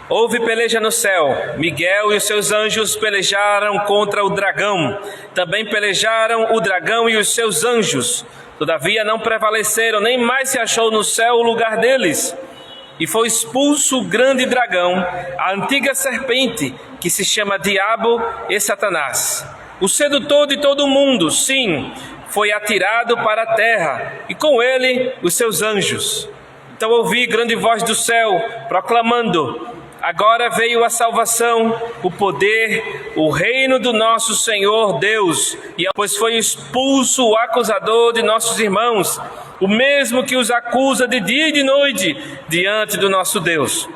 Houve peleja no céu. Miguel e os seus anjos pelejaram contra o dragão. Também pelejaram o dragão e os seus anjos. Todavia não prevaleceram, nem mais se achou no céu o lugar deles. E foi expulso o grande dragão, a antiga serpente, que se chama Diabo e Satanás, o sedutor de todo o mundo. Sim, foi atirado para a terra, e com ele os seus anjos. Então ouvi grande voz do céu, proclamando: agora veio a salvação, o poder, o reino do nosso Senhor Deus, pois foi expulso o acusador de nossos irmãos, o mesmo que os acusa de dia e de noite diante do nosso Deus.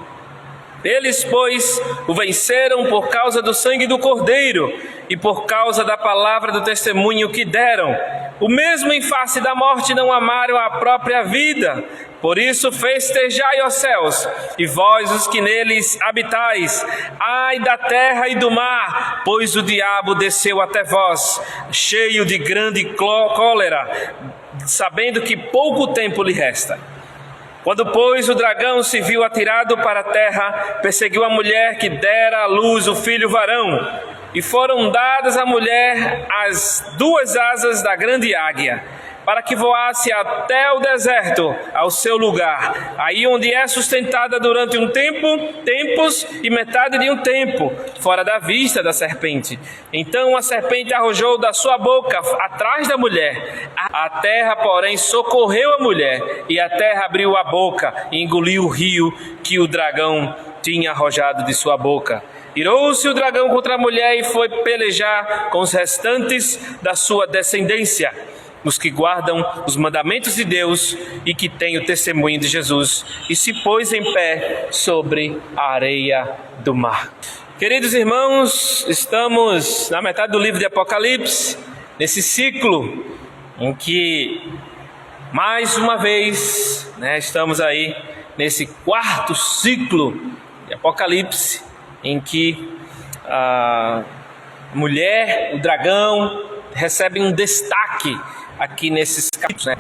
Eles, pois, o venceram por causa do sangue do Cordeiro e por causa da palavra do testemunho que deram. O mesmo em face da morte não amaram a própria vida. Por isso festejai, ó céus, e vós os que neles habitais. Ai da terra e do mar, pois o diabo desceu até vós, cheio de grande cólera, sabendo que pouco tempo lhe resta. Quando, pois, o dragão se viu atirado para a terra, perseguiu a mulher que dera à luz o filho varão. E foram dadas à mulher as duas asas da grande águia, para que voasse até o deserto, ao seu lugar, aí onde é sustentada durante tempos e metade de um tempo, fora da vista da serpente. Então a serpente arrojou da sua boca atrás da mulher. A terra, porém, socorreu a mulher, e a terra abriu a boca e engoliu o rio que o dragão tinha arrojado de sua boca. Irou-se o dragão contra a mulher e foi pelejar com os restantes da sua descendência, os que guardam os mandamentos de Deus e que têm o testemunho de Jesus, e se pôs em pé sobre a areia do mar. Queridos irmãos, estamos na metade do livro de Apocalipse, nesse ciclo em que, mais uma vez, estamos aí nesse quarto ciclo de Apocalipse, em que a mulher, o dragão, recebem um destaque aqui nesses capítulos,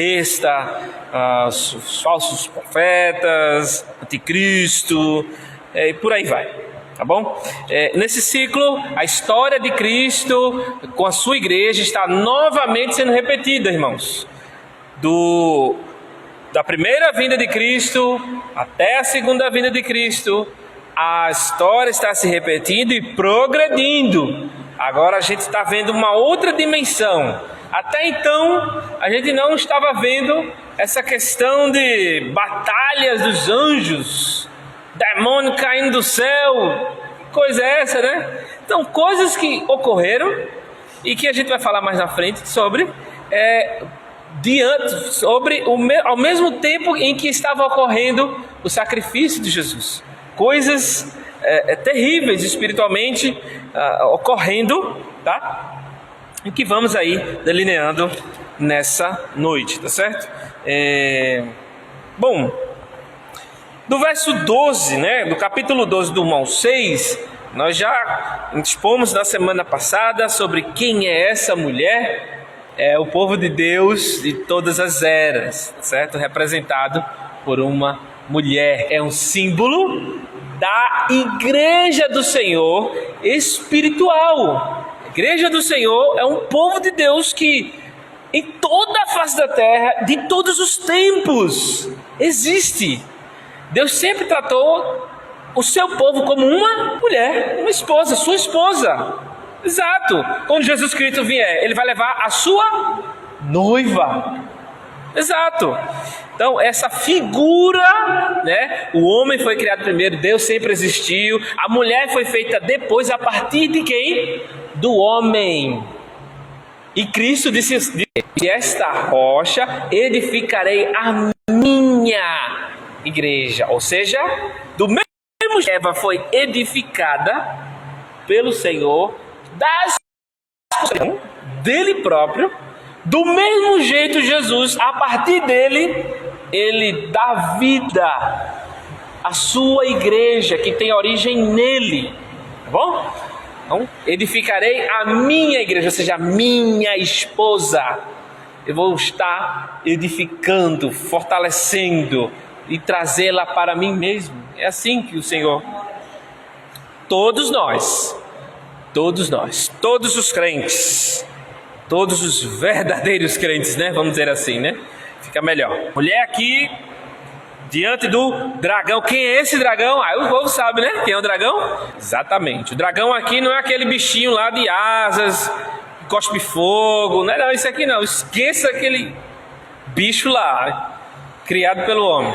os falsos profetas, anticristo, e por aí vai, tá bom? Nesse ciclo, a história de Cristo com a sua igreja está novamente sendo repetida, irmãos. Da primeira vinda de Cristo até a segunda vinda de Cristo, a história está se repetindo e progredindo. Agora a gente está vendo uma outra dimensão. Até então, a gente não estava vendo essa questão de batalhas dos anjos, demônio caindo do céu, que coisa é essa, né? Então, coisas que ocorreram e que a gente vai falar mais na frente sobre, ao mesmo tempo em que estava ocorrendo o sacrifício de Jesus. Coisas terríveis espiritualmente ocorrendo, tá? E que vamos aí delineando nessa noite, tá certo? Bom, do verso 12, do capítulo 12 do Mão 6, nós já expomos na semana passada sobre quem é essa mulher. É o povo de Deus de todas as eras, tá certo? Representado por uma mulher. É um símbolo da igreja do Senhor espiritual. A igreja do Senhor é um povo de Deus que em toda a face da terra, de todos os tempos, existe. Deus sempre tratou o seu povo como uma mulher, uma esposa, sua esposa. Exato. Quando Jesus Cristo vier, ele vai levar a sua noiva. Exato. Então, essa figura, o homem foi criado primeiro, Deus sempre existiu, a mulher foi feita depois, a partir de quem? Do homem. E Cristo disse: e esta rocha edificarei a minha igreja. Ou seja, do mesmo jeito que Eva foi edificada pelo Senhor, das coisas dele próprio, do mesmo jeito Jesus, a partir dele, ele dá vida à sua igreja, que tem origem nele, tá bom? Então, edificarei a minha igreja, ou seja, a minha esposa. Eu vou estar edificando, fortalecendo e trazê-la para mim mesmo. É assim que o Senhor todos nós, todos os crentes, todos os verdadeiros crentes, né? Vamos dizer assim, né? Fica melhor. Mulher aqui diante do dragão. Quem é esse dragão? O povo sabe, né? Quem é o dragão? Exatamente. O dragão aqui não é aquele bichinho lá de asas, que cospe fogo. Não é não, isso aqui não. Esqueça aquele bicho lá, criado pelo homem.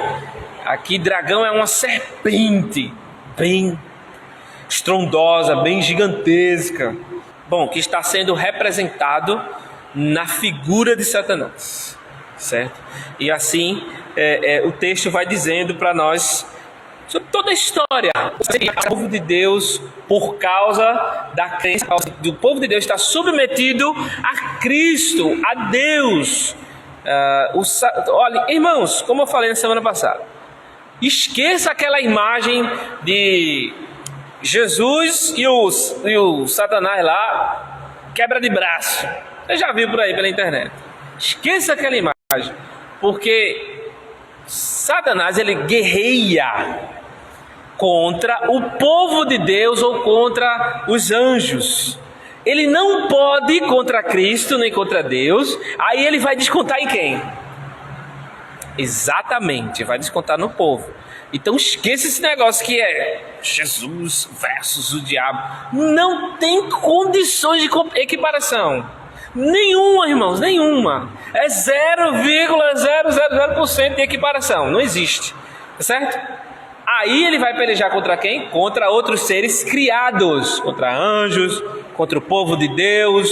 Aqui dragão é uma serpente bem estrondosa, bem gigantesca. Bom, que está sendo representado na figura de Satanás, certo? E assim o texto vai dizendo para nós sobre toda a história. O povo de Deus, por causa da crença do povo de Deus, está submetido a Cristo, a Deus. Olha, irmãos, como eu falei na semana passada, esqueça aquela imagem de Jesus e o Satanás lá, quebra de braço. Você já viu por aí pela internet. Esqueça aquela imagem, porque Satanás, ele guerreia contra o povo de Deus ou contra os anjos. Ele não pode ir contra Cristo nem contra Deus. Aí ele vai descontar em quem? Exatamente, vai descontar no povo. Então esqueça esse negócio que é Jesus versus o diabo. Não tem condições de equiparação. Nenhuma, irmãos, nenhuma. É 0,000% de equiparação. Não existe. Tá certo? Aí ele vai pelejar contra quem? Contra outros seres criados. Contra anjos, contra o povo de Deus.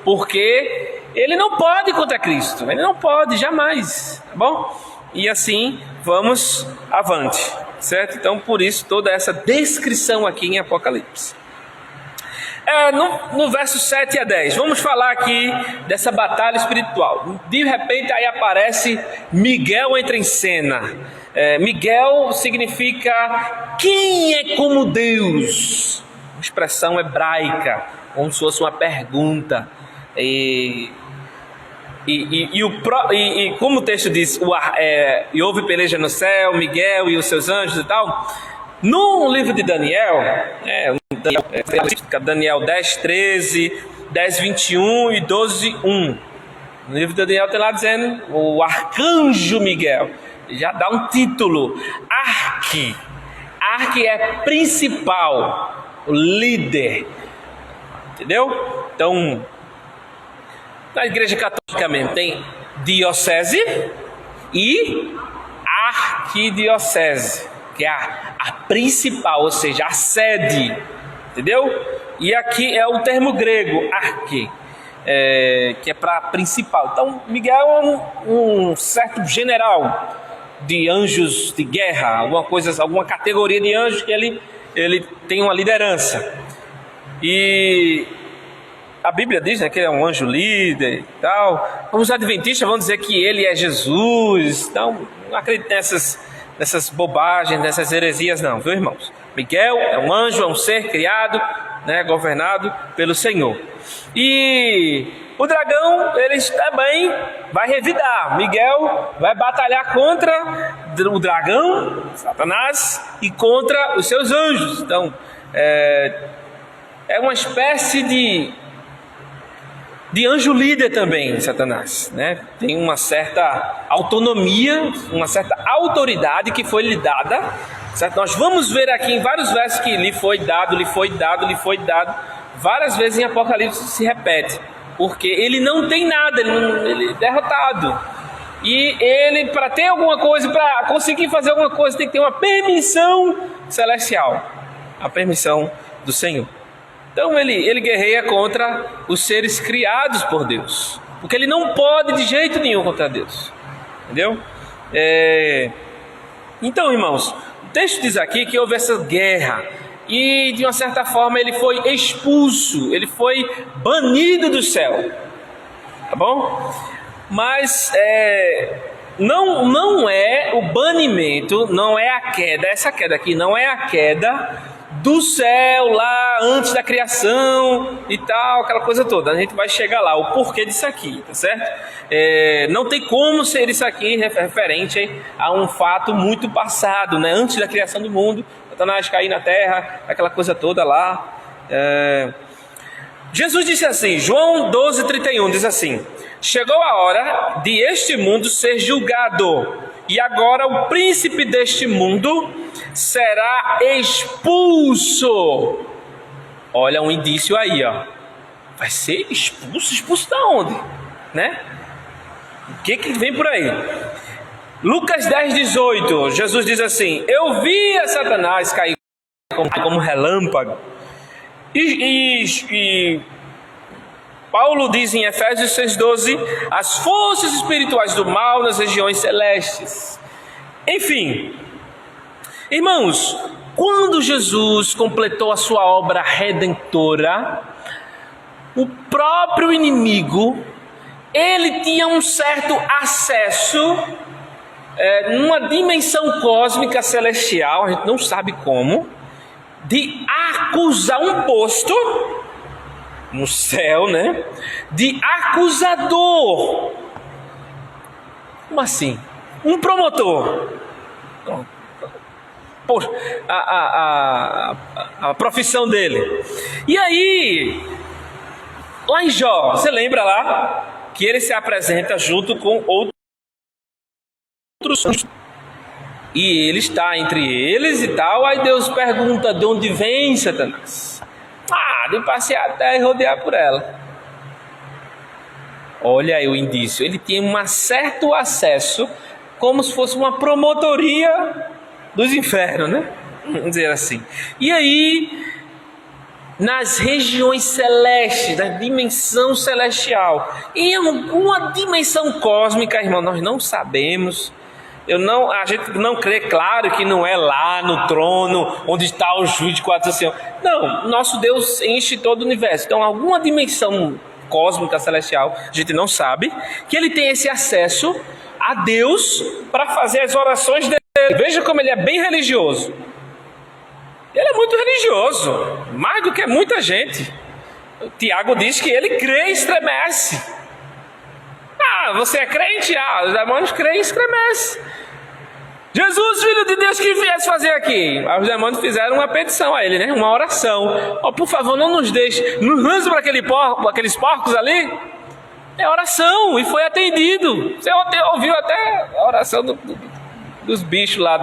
Porque ele não pode contra Cristo. Ele não pode, jamais. Tá bom? E assim, vamos avante. Certo? Então, por isso, toda essa descrição aqui em Apocalipse. No verso 7 a 10, vamos falar aqui dessa batalha espiritual. De repente aí aparece Miguel, entra em cena. Miguel significa quem é como Deus, uma expressão hebraica, como se fosse uma pergunta. E como o texto diz, e houve peleja no céu, Miguel e os seus anjos e tal. No livro de Daniel, Daniel 10, 13, 10, 21 e 12, 1. No livro de Daniel tem lá dizendo, o arcanjo Miguel, já dá um título, Arque é principal, o líder, entendeu? Então, na igreja católica mesmo tem diocese e arquidiocese, que é a principal, ou seja, a sede, entendeu? E aqui é o termo grego, arque, que é para principal. Então, Miguel é um certo general de anjos de guerra, alguma categoria de anjos que ele tem uma liderança. E a Bíblia diz, né, que ele é um anjo líder e tal. Os adventistas vão dizer que ele é Jesus. Então, não acredito nessas bobagens, nessas heresias não, viu, irmãos? Miguel é um anjo, é um ser criado, né, governado pelo Senhor. E o dragão, ele também vai revidar. Miguel vai batalhar contra o dragão, Satanás, e contra os seus anjos. Então, é uma espécie de anjo líder também, Satanás, né? Tem uma certa autonomia, uma certa autoridade que foi lhe dada, certo? Nós vamos ver aqui em vários versos que lhe foi dado, várias vezes em Apocalipse se repete, porque ele não tem nada, ele é derrotado, e ele, para ter alguma coisa, para conseguir fazer alguma coisa, tem que ter uma permissão celestial, a permissão do Senhor. Então ele guerreia contra os seres criados por Deus, porque ele não pode de jeito nenhum contra Deus, entendeu? Então, irmãos, o texto diz aqui que houve essa guerra e de uma certa forma ele foi expulso, ele foi banido do céu, tá bom? Mas não é o banimento, não é a queda, essa queda aqui não é a queda do céu lá antes da criação e tal, aquela coisa toda. A gente vai chegar lá, o porquê disso aqui, tá certo? Não tem como ser isso aqui referente a um fato muito passado, né? Antes da criação do mundo, Satanás cair na terra, aquela coisa toda lá. Jesus disse assim, João 12:31 diz assim: chegou a hora de este mundo ser julgado, e agora o príncipe deste mundo será expulso. Olha um indício aí, ó. Vai ser expulso? Expulso da onde? Né? O que vem por aí? Lucas 10:18, Jesus diz assim: eu via Satanás cair como relâmpago. E Paulo diz em Efésios 6:12, as forças espirituais do mal nas regiões celestes. Enfim, irmãos, quando Jesus completou a sua obra redentora, o próprio inimigo, ele tinha um certo acesso numa dimensão cósmica celestial, a gente não sabe como, de acusar um posto no céu, né? De acusador. Como assim? Um promotor. Poxa, a profissão dele. E aí, lá em Jó, você lembra lá que ele se apresenta junto com outros, e ele está entre eles e tal. Aí Deus pergunta: de onde vem Satanás? De passear a terra e rodear por ela. Olha aí o indício. Ele tinha um certo acesso, como se fosse uma promotoria dos infernos, né? Vamos dizer assim. E aí, nas regiões celestes, da dimensão celestial, em alguma dimensão cósmica, irmão, nós não sabemos. A gente não crê, claro, que não é lá no trono onde está o juiz de quatro anciãos. Não, nosso Deus enche todo o universo. Então, alguma dimensão cósmica celestial, a gente não sabe, que ele tem esse acesso a Deus para fazer as orações dele. Veja como ele é bem religioso. Ele é muito religioso, mais do que muita gente. O Tiago diz que ele crê e estremece. Você é crente? Os demônios creem e estremecem. Jesus, Filho de Deus, que viesse fazer aqui? Os demônios fizeram uma petição a ele, né? Uma oração. Por favor, não nos deixe. Nos lança para aqueles porcos ali. É oração, e foi atendido. Você ouviu até a oração dos bichos lá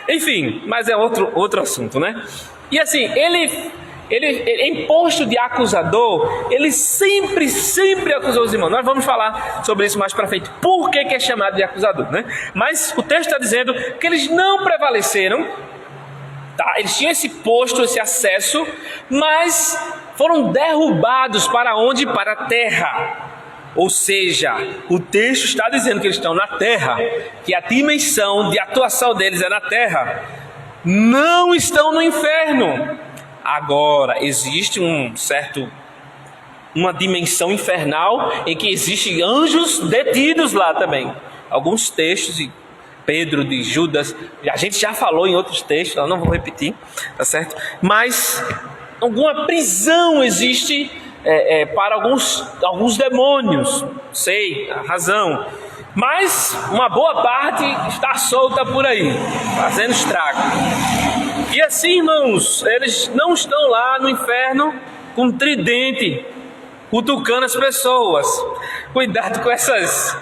Enfim, mas é outro assunto, né? E assim, ele em posto de acusador, ele sempre acusou os irmãos. Nós vamos falar sobre isso mais para frente. Por que é chamado de acusador, né? Mas o texto está dizendo que eles não prevaleceram, tá? Eles tinham esse posto, esse acesso, mas foram derrubados para onde? Para a terra. Ou seja, o texto está dizendo que eles estão na terra, que a dimensão de atuação deles é na terra. Não estão no inferno. Agora, existe uma dimensão infernal em que existem anjos detidos lá também. Alguns textos de Pedro, de Judas, a gente já falou em outros textos, eu não vou repetir, tá certo? Mas alguma prisão existe para alguns demônios, sei a razão. Mas uma boa parte está solta por aí, fazendo estrago. E assim, irmãos, eles não estão lá no inferno com tridente, cutucando as pessoas. Cuidado com essas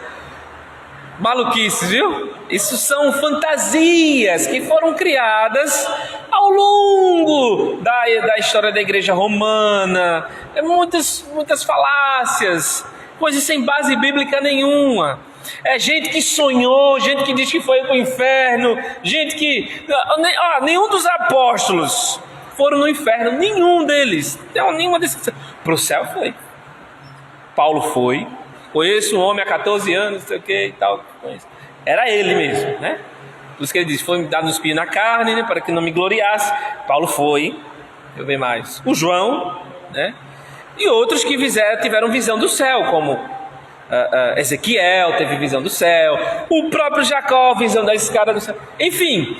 maluquices, viu? Isso são fantasias que foram criadas ao longo da história da igreja romana. Muitas falácias, coisas sem base bíblica nenhuma. É gente que sonhou, gente que diz que foi para o inferno, gente que... nenhum dos apóstolos foram no inferno, nenhum deles. Não, nenhuma desses. Para o céu foi. Paulo foi. Conheço um homem há 14 anos, não sei o que e tal. Era ele mesmo, né? Por isso que ele disse, foi me dado um espinho na carne, né, para que não me gloriasse. Paulo foi. Deixa eu ver mais. O João, né? E outros que tiveram visão do céu, como... Ezequiel teve visão do céu, o próprio Jacó, visão da escada do céu. Enfim,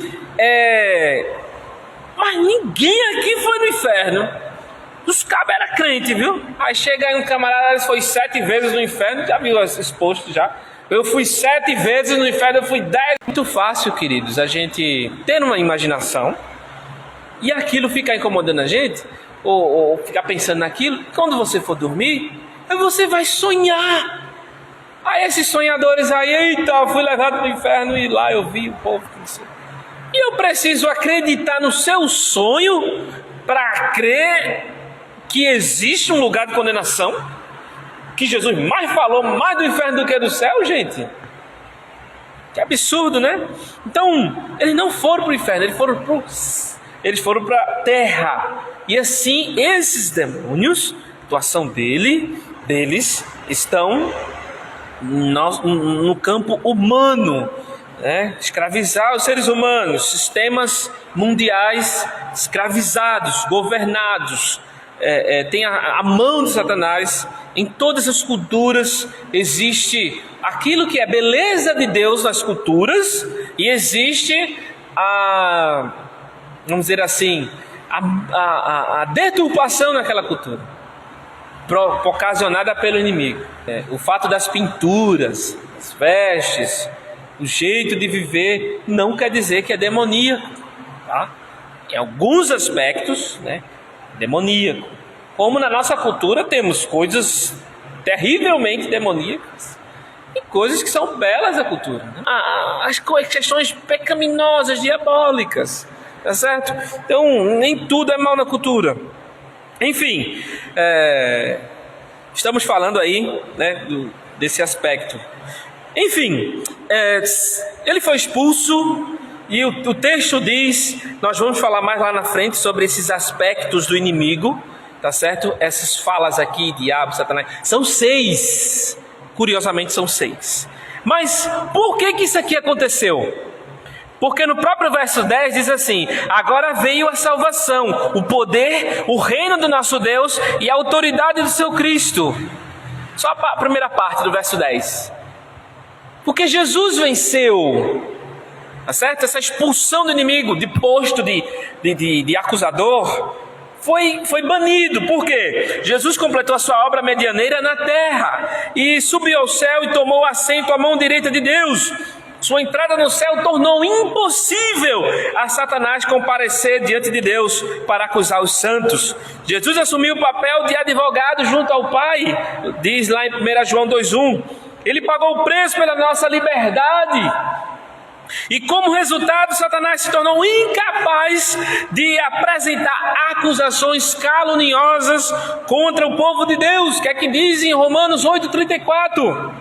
mas ninguém aqui foi no inferno. Os cabos eram crentes, viu? Aí chega aí um camarada, foi 7 vezes no inferno. Já viu esse posto já? Eu fui 7 vezes no inferno, eu fui 10. Muito fácil, queridos, a gente ter uma imaginação e aquilo ficar incomodando a gente, ou ficar pensando naquilo, quando você for dormir, aí você vai sonhar. Aí esses sonhadores aí, eita, fui levado para o inferno e lá eu vi o povo. E eu preciso acreditar no seu sonho para crer que existe um lugar de condenação? Que Jesus mais falou mais do inferno do que do céu, gente? Que absurdo, né? Então, eles não foram para o inferno, eles foram para a terra. E assim, esses demônios, a atuação deles, estão no campo humano, né? Escravizar os seres humanos, sistemas mundiais escravizados, governados. Tem a mão de Satanás. Em todas as culturas existe aquilo que é beleza de Deus nas culturas, e existe vamos dizer assim, a deturpação naquela cultura, ocasionada pelo inimigo. O fato das pinturas, as vestes, o jeito de viver, não quer dizer que é demoníaco, tá? Em alguns aspectos, né, demoníaco. Como na nossa cultura temos coisas terrivelmente demoníacas e coisas que são belas da cultura, né? As questões pecaminosas, diabólicas, tá certo? Então, nem tudo é mal na cultura. Enfim, estamos falando aí, né, desse aspecto. Enfim, ele foi expulso. E o texto diz, nós vamos falar mais lá na frente sobre esses aspectos do inimigo, tá certo? Essas falas aqui, diabo, Satanás, são 6, curiosamente são 6. Mas por que isso aqui aconteceu? Porque no próprio verso 10 diz assim: agora veio a salvação, o poder, o reino do nosso Deus e a autoridade do seu Cristo. Só a primeira parte do verso 10. Porque Jesus venceu, tá certo? Essa expulsão do inimigo, de posto de acusador, foi banido. Por quê? Jesus completou a sua obra medianeira na terra e subiu ao céu e tomou assento à mão direita de Deus. Sua entrada no céu tornou impossível a Satanás comparecer diante de Deus para acusar os santos. Jesus assumiu o papel de advogado junto ao Pai, diz lá em 1 João 2,1. Ele pagou o preço pela nossa liberdade. E como resultado, Satanás se tornou incapaz de apresentar acusações caluniosas contra o povo de Deus. O que é que diz em Romanos 8,34?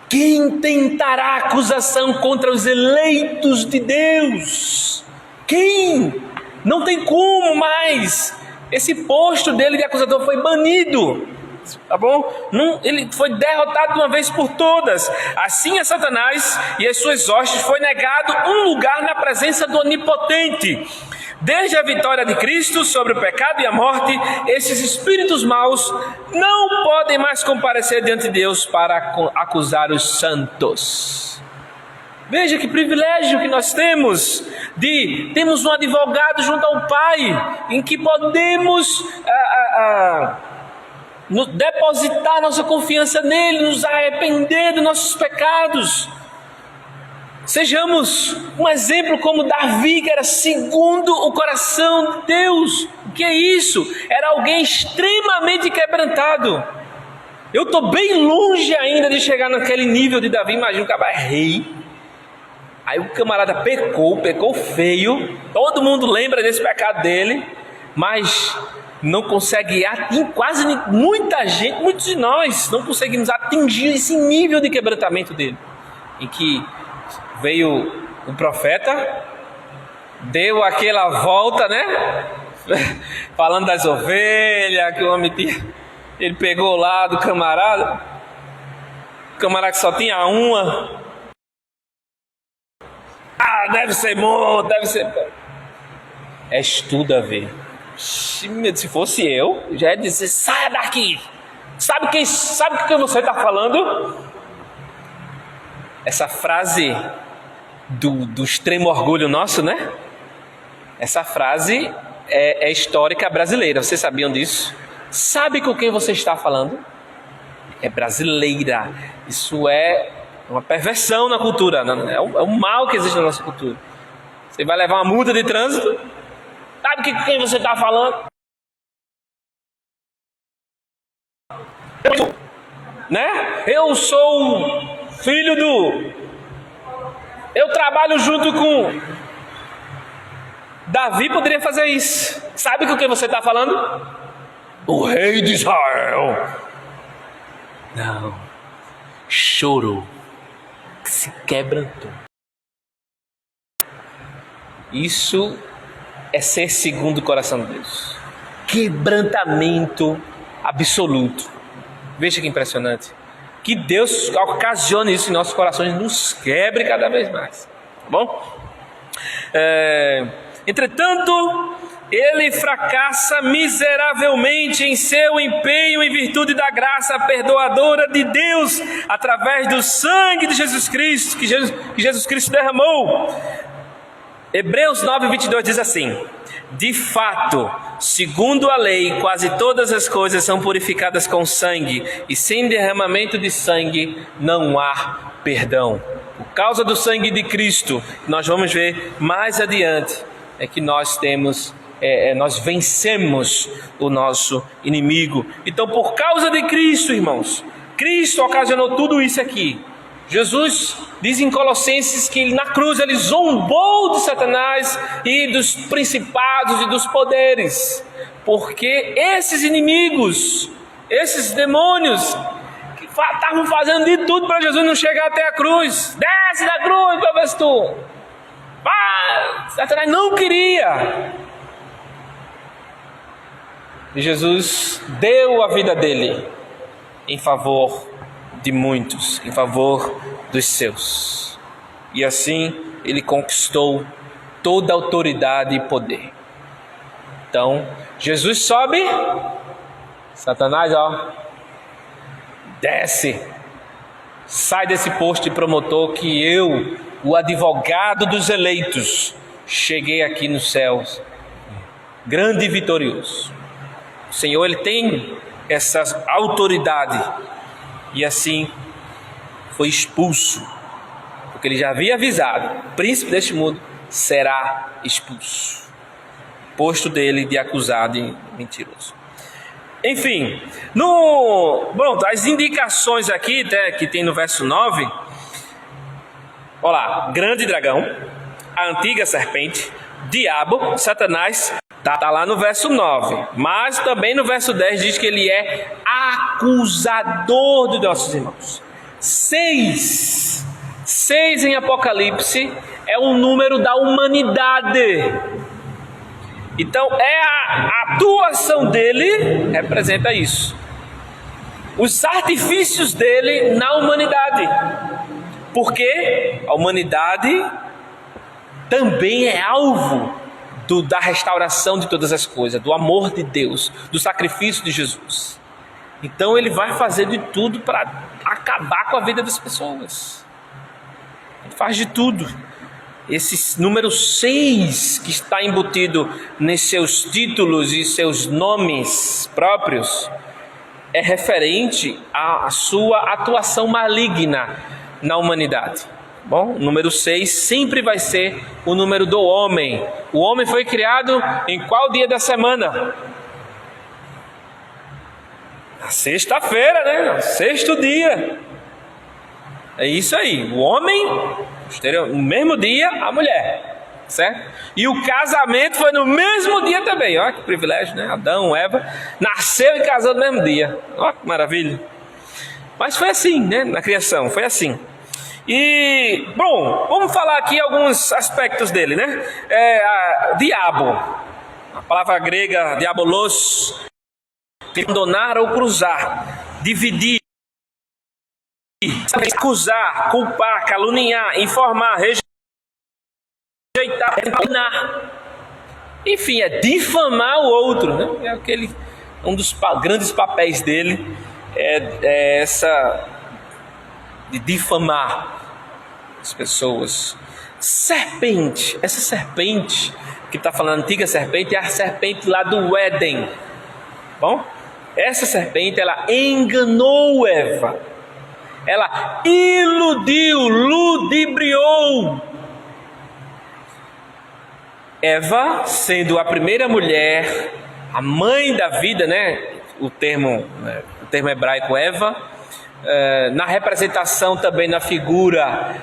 Quem tentará acusação contra os eleitos de Deus? Quem? Não tem como mais. Esse posto dele de acusador foi banido. Tá bom? Ele foi derrotado de uma vez por todas. Assim a Satanás e as suas hostes foi negado um lugar na presença do Onipotente. Desde a vitória de Cristo sobre o pecado e a morte, esses espíritos maus não podem mais comparecer diante de Deus para acusar os santos. Veja que privilégio que nós temos termos um advogado junto ao Pai, em que podemos depositar nossa confiança nele, nos arrepender dos nossos pecados. Sejamos um exemplo como Davi, que era segundo o coração de Deus. O que é isso? Era alguém extremamente quebrantado. Eu estou bem longe ainda de chegar naquele nível de Davi. Imagina, o cara é rei. Aí o camarada pecou feio. Todo mundo lembra desse pecado dele, mas não consegue muitos de nós não conseguimos atingir esse nível de quebrantamento dele, em que veio o profeta, deu aquela volta, né? Falando das ovelhas, que o homem tinha, ele pegou lá do camarada, o camarada que só tinha uma. Deve ser morto, deve ser. Tudo a ver. Se fosse eu, já ia dizer: saia daqui. Sabe o que você está falando? Essa frase do extremo orgulho nosso, né? Essa frase é histórica brasileira. Vocês sabiam disso? Sabe com quem você está falando? É brasileira. Isso é uma perversão na cultura. É um mal que existe na nossa cultura. Você vai levar uma multa de trânsito, sabe com quem você está falando? Né? Eu sou filho do... Eu trabalho junto com... Davi poderia fazer isso. Sabe com quem você está falando? O rei de Israel. Não. Chorou. Se quebrantou. Isso é ser segundo o coração de Deus. Quebrantamento absoluto. Veja que impressionante. Que Deus ocasione isso em nossos corações, nos quebre cada vez mais. Tá bom? Entretanto, ele fracassa miseravelmente em seu empenho em virtude da graça perdoadora de Deus, através do sangue de Jesus Cristo, que Jesus Cristo derramou. Hebreus 9:22 diz assim: de fato, segundo a lei, quase todas as coisas são purificadas com sangue, e sem derramamento de sangue não há perdão. Por causa do sangue de Cristo, nós vamos ver mais adiante, é que nós vencemos o nosso inimigo. Então, por causa de Cristo, irmãos, Cristo ocasionou tudo isso aqui. Jesus diz em Colossenses que na cruz ele zombou de Satanás e dos principados e dos poderes, porque esses inimigos, esses demônios, que estavam fazendo de tudo para Jesus não chegar até a cruz. Desce da cruz para ver se tu... Satanás não queria. E Jesus deu a vida dele em favor de muitos, em favor dos seus. E assim ele conquistou toda a autoridade e poder. Então, Jesus sobe, Satanás, desce, sai desse posto de promotor que eu, o advogado dos eleitos, cheguei aqui nos céus, grande e vitorioso. O Senhor, ele tem essa autoridade. E assim foi expulso, porque ele já havia avisado: o príncipe deste mundo será expulso. Posto dele de acusado e mentiroso. Enfim, as indicações aqui, que tem no verso 9. Olha lá, grande dragão, a antiga serpente, diabo, Satanás, está lá no verso 9. Mas também no verso 10 diz que ele é acusador dos nossos irmãos. 6 em Apocalipse é o número da humanidade. Então a atuação dele representa isso. Os artifícios dele na humanidade. Porque a humanidade também é alvo da restauração de todas as coisas, do amor de Deus, do sacrifício de Jesus. Então ele vai fazer de tudo para acabar com a vida das pessoas. Ele faz de tudo. Esse número 6 que está embutido nos seus títulos e seus nomes próprios é referente à sua atuação maligna na humanidade. Bom, o número 6 sempre vai ser o número do homem. O homem foi criado em qual dia da semana? Na sexta-feira, né? No sexto dia. É isso aí. O homem, no mesmo dia, a mulher. Certo? E o casamento foi no mesmo dia também. Olha que privilégio, né? Adão, Eva, nasceu e casou no mesmo dia. Olha que maravilha. Mas foi assim, né? Na criação, foi assim. E, bom, vamos falar aqui alguns aspectos dele, né? Diabo, a palavra grega diabolos, abandonar ou cruzar, dividir, acusar, culpar, caluniar, informar, rejeitar, enganar. Enfim, é difamar o outro, né? Um dos grandes papéis dele é essa de difamar as pessoas. Serpente, essa serpente que está falando, a antiga serpente, é a serpente lá do Éden. Bom, essa serpente, ela enganou Eva, ela iludiu, ludibriou Eva, sendo a primeira mulher, a mãe da vida, né? O termo hebraico Eva, na representação também na figura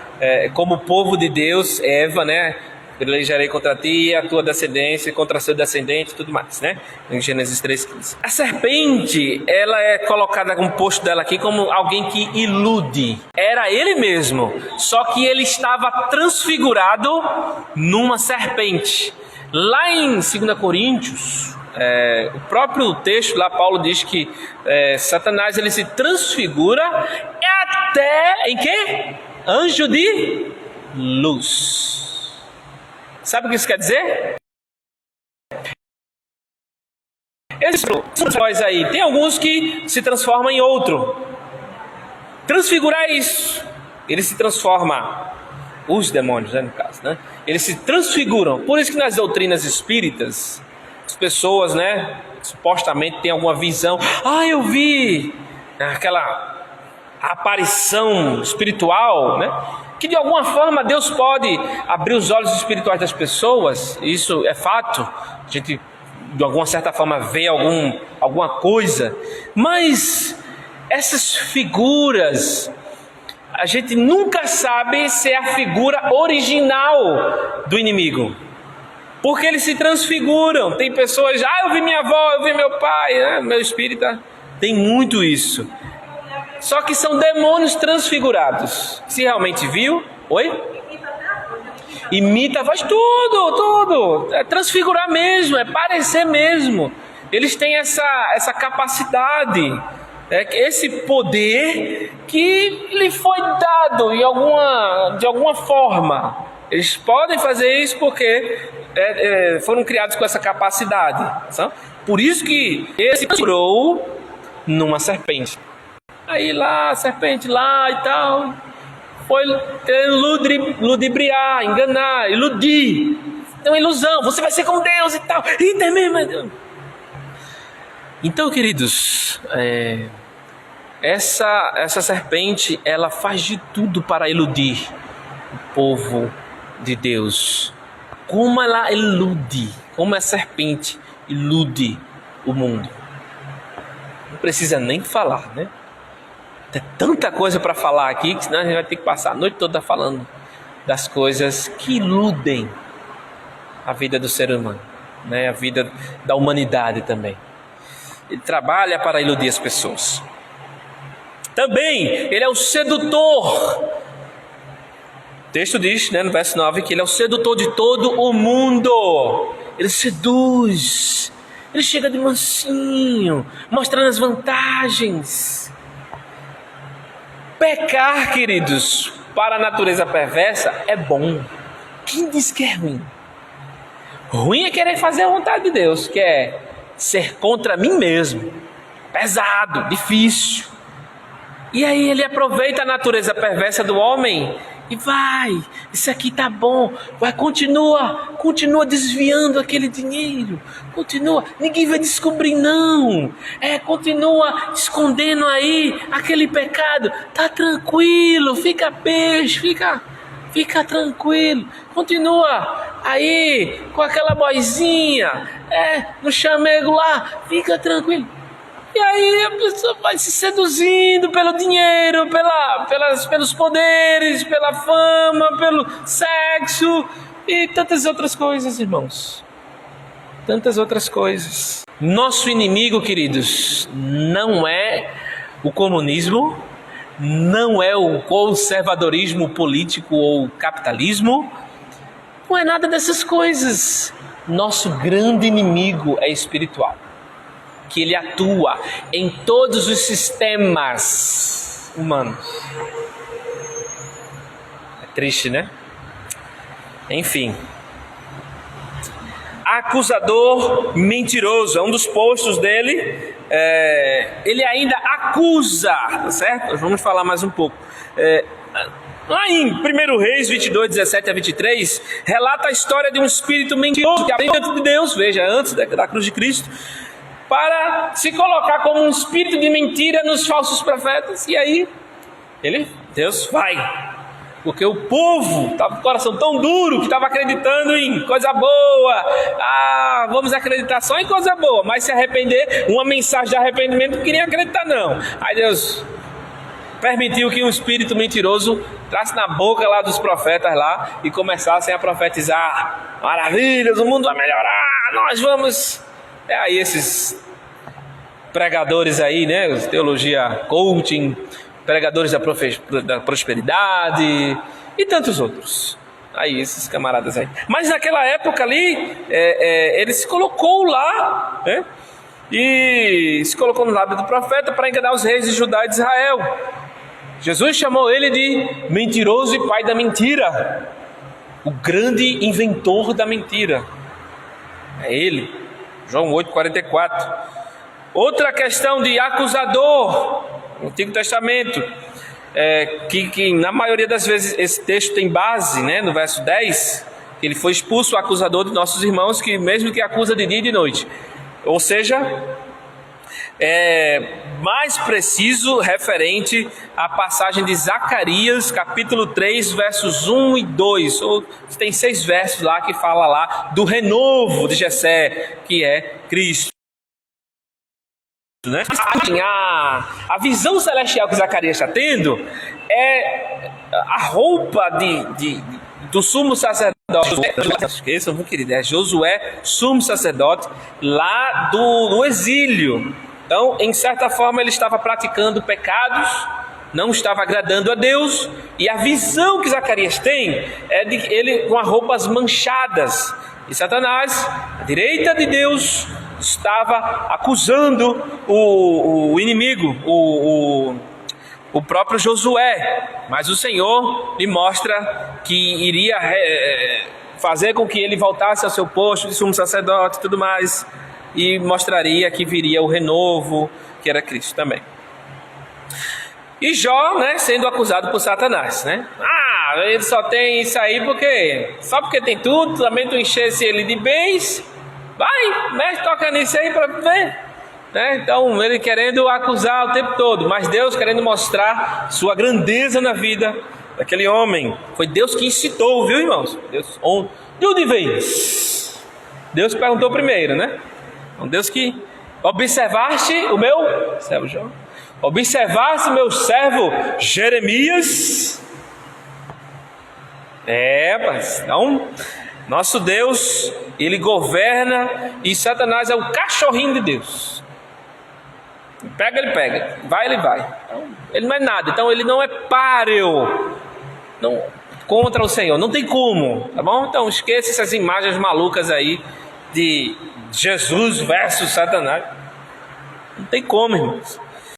como povo de Deus, Eva, né? Pelejarei contra ti e a tua descendência, contra seu descendente e tudo mais, né? Em Gênesis 3,15. A serpente, ela é colocada no posto dela aqui como alguém que ilude. Era ele mesmo, só que ele estava transfigurado numa serpente. Lá em 2 Coríntios, o próprio texto lá, Paulo diz que Satanás, ele se transfigura até em quê? Anjo de luz. Sabe o que isso quer dizer? Aí, tem alguns que se transformam em outro. Transfigurar é isso. Ele se transforma, os demônios, né, no caso, né? Eles se transfiguram. Por isso que nas doutrinas espíritas, as pessoas, né, supostamente têm alguma visão. Eu vi aquela aparição espiritual, né? Que de alguma forma Deus pode abrir os olhos espirituais das pessoas. Isso é fato. A gente de alguma certa forma vê alguma coisa. Mas essas figuras, a gente nunca sabe se é a figura original do inimigo. Porque eles se transfiguram. Tem pessoas, eu vi minha avó, eu vi meu pai, né? Meu espírita. Tem muito isso. Só que são demônios transfigurados. Se realmente viu, imita a voz, tudo. É transfigurar mesmo, é parecer mesmo. Eles têm essa capacidade, esse poder que lhe foi dado de alguma forma. Eles podem fazer isso porque foram criados com essa capacidade. Sabe? Por isso que ele se transfigurou numa serpente. Aí lá, a serpente lá e tal, foi ludibriar, enganar, iludir. É uma ilusão, você vai ser como Deus e tal. Eita mesmo. Então, queridos, essa serpente, ela faz de tudo para iludir o povo de Deus. Como ela ilude, como a serpente ilude o mundo. Não precisa nem falar, né? Tem tanta coisa para falar aqui que senão a gente vai ter que passar a noite toda falando das coisas que iludem a vida do ser humano, né? A vida da humanidade também. Ele trabalha para iludir as pessoas. Também ele é o sedutor. O texto diz, né, no verso 9, que ele é o sedutor de todo o mundo. Ele seduz. Ele chega de mansinho, mostrando as vantagens. Pecar, queridos, para a natureza perversa é bom. Quem diz que é ruim? Ruim é querer fazer a vontade de Deus, que é ser contra mim mesmo. Pesado, difícil. E aí ele aproveita a natureza perversa do homem e vai, isso aqui tá bom, continua desviando aquele dinheiro, ninguém vai descobrir não, continua escondendo aí aquele pecado, tá tranquilo, fica peixe, fica tranquilo, continua aí com aquela boizinha, no chamego lá, fica tranquilo. E aí a pessoa vai se seduzindo pelo dinheiro, pelos poderes, pela fama, pelo sexo e tantas outras coisas, irmãos. Tantas outras coisas. Nosso inimigo, queridos, não é o comunismo, não é o conservadorismo político ou capitalismo, não é nada dessas coisas. Nosso grande inimigo é espiritual. Que ele atua em todos os sistemas humanos. É triste, né? Enfim. Acusador mentiroso, é um dos postos dele. Ele ainda acusa, tá certo? Nós vamos falar mais um pouco. Lá em 1 Reis 22, 17 a 23, relata a história de um espírito mentiroso que vem diante de Deus, veja, antes da cruz de Cristo, para se colocar como um espírito de mentira nos falsos profetas. E aí, Deus vai Porque o povo estava com o coração tão duro que estava acreditando em coisa boa. Vamos acreditar só em coisa boa, mas se arrepender, uma mensagem de arrependimento não queria acreditar não. Aí Deus permitiu que um espírito mentiroso entrasse na boca lá dos profetas lá e começassem a profetizar: maravilhas, o mundo vai melhorar, nós vamos... Aí esses pregadores aí, né, teologia coaching, pregadores da prosperidade e tantos outros. Aí esses camaradas aí. Mas naquela época ali, ele se colocou lá, né, e se colocou no lábio do profeta para enganar os reis de Judá e de Israel. Jesus chamou ele de mentiroso e pai da mentira, o grande inventor da mentira. É ele. João 8,44. Outra questão de acusador no Antigo Testamento, que na maioria das vezes esse texto tem base, né, no verso 10, que ele foi expulso, o acusador de nossos irmãos, que mesmo que acusa de dia e de noite. Ou seja, mais preciso referente à passagem de Zacarias, capítulo 3, versos 1 e 2. Tem 6 versos lá que fala lá do renovo de Jessé, que é Cristo. Né? A visão celestial que Zacarias está tendo é a roupa do sumo sacerdote. Esqueçam, meu querido, é Josué, sumo sacerdote, lá do exílio. Então, em certa forma, ele estava praticando pecados, não estava agradando a Deus, e a visão que Zacarias tem é de ele com as roupas manchadas. E Satanás, à direita de Deus, estava acusando o inimigo, o próprio Josué. Mas o Senhor lhe mostra que iria fazer com que ele voltasse ao seu posto de sumo sacerdote e tudo mais, e mostraria que viria o renovo, que era Cristo também. E Jó, né, sendo acusado por Satanás, né? Ele só tem isso aí porque tem tudo, também tu enchesse ele de bens, vai, toca nisso aí para ver, né? Então ele querendo acusar o tempo todo, mas Deus querendo mostrar sua grandeza na vida daquele homem. Foi Deus que incitou, viu, irmãos? Deus, de onde veio? Deus perguntou primeiro, né? Então Deus que observaste o meu servo Jó, observaste meu servo Jeremias. Mas então nosso Deus, ele governa, e Satanás é o cachorrinho de Deus. Pega, ele pega, vai, ele vai. Então, ele não é nada, então ele não é páreo contra o Senhor, não tem como, tá bom? Então esqueça essas imagens malucas aí de Jesus versus Satanás. Não tem como, irmãos.